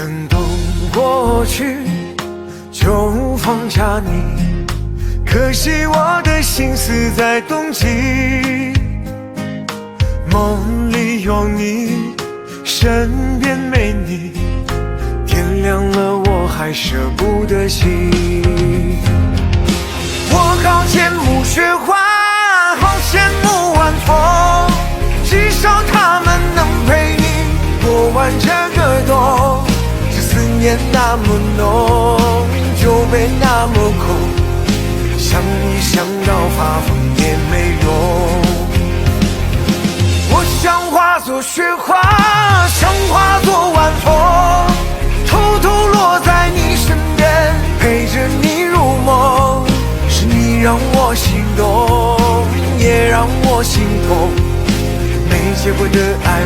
等都过去，就放下你。可惜我的心思在冬季，梦里有你，身边没你，天亮了我还舍不得醒。我好羡慕雪花，好羡慕晚风，至少他们能陪你过完这个冬。这思念那么浓，就被那么空，想你想到发疯也没用。我想化作雪花，想化作晚风，偷偷落在你身边，陪着你入梦。是你让我心动，也让我心痛，没结果的爱